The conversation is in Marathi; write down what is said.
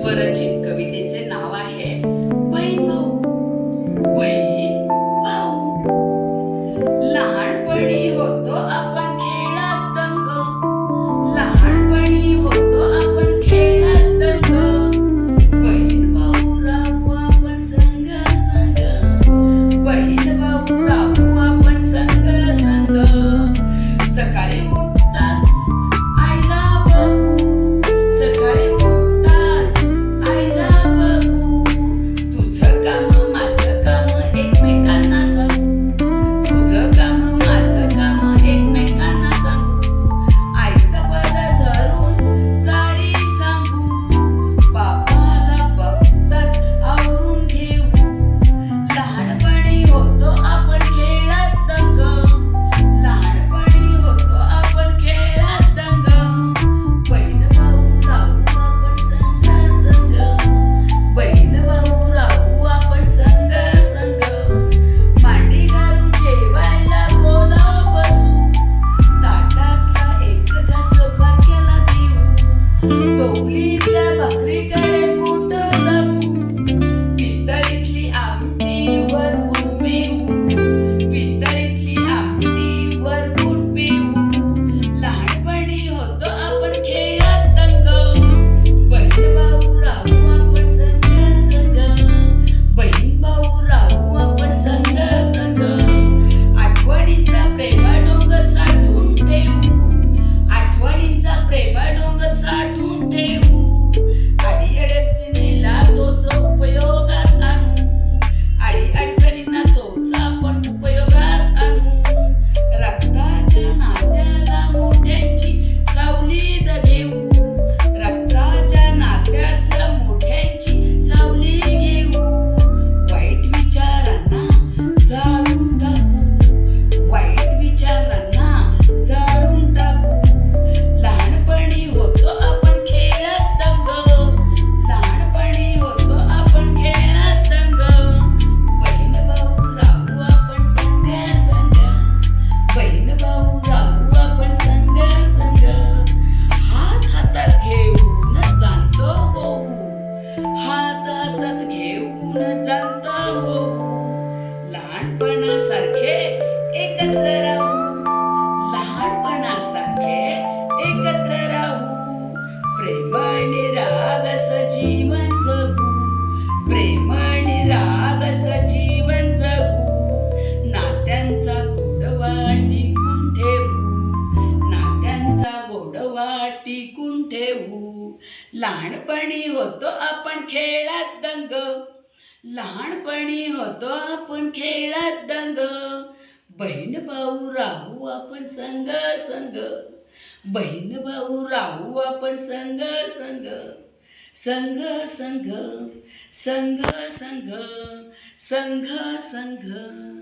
स्वरचित कवितेचे नाव आहे बहीण भाऊ. बहीण भाऊ. लहानपणी होतो आपण खेळात दंग. लहानपणी होतो आपण खेळात दंग. बहीण भाऊ राहू आपण संग संग. बहीण भाऊ राहू आपण संग संग. सकाळी उठताच आईला बघू. सकाळी उठताच आईला बघू. तुझं काम माझं काम एकमेकांना सांगू. तुझं काम माझं काम एकमेकांना सांगू. आईचा पद धरून चाळी सांगू. बापाला बघताच आवरून घेऊ. लहानपणी होतो आपण खेळात दंग. लहानपणी होतो आपण खेळात दंग. बहीण भाऊ राहू आपण संग संग. बहीण भाऊ राहू आपण संग संग. मांडी घालून जेवायला बोलाव बसू. ताटातला एक घास बारक्याला देऊ. टोपलीतल्या भाकरीकडे बोट दाबू. पितळीतली आमटी वरपूट पिऊ. पितळीतली आमटी वरपूट पिऊ. लहानपणी होतो आपण खेळात दंग. बहीण भाऊ राहू आपण संग संग. बहीण भाऊ राहू आपण संग संग. आठवणींचा प्रेमा डोंगर साठवून ठेवू. आठवणींचा प्रेमा डोंगर साठवून ठेवू. अडीअडचणीला तोच उपयोगात आणू. अडीअडचणींना तोच आपण उपयोगात आणू. रक्ताच्या नात्याला मोठ्यांची सावलीत घेऊ. रक्ताच्या नात्यातल्या मोठ्यांची सावली घेऊ. वाईट विचारांना जाळून टाकू. वाईट विचारांना जाळून टाकू. लहानपणी होतो आपण खेळात दंग. लहानपणी होतो आपण खेळात दंग. बहीण भाऊ राहू आपण संग संग. बहीण भाऊ राहू आपण संग संग. हात हातात घेऊन जाणतो होऊ. हात हातात घेऊन जाणतो होऊ. लहानपणासारखे एकत्र राहू. लहानपणासारखे एकत्र राहू. प्रेम आणि राग असं जीवन जगू. प्रेम आणि राग असं जीवन जगू. नात्यांचा गोडवा टिकून ठेवू. नात्यांचा गोडवा टिकून ठेवू. लहानपणी होतो आपण खेळात दंग. लहानपणी होतो आपण खेळात दंग. बहीण भाऊ राहू आपण संग संग. बहीण भाऊ राहू आपण संग संग. संग संग. संग संग. संग संग.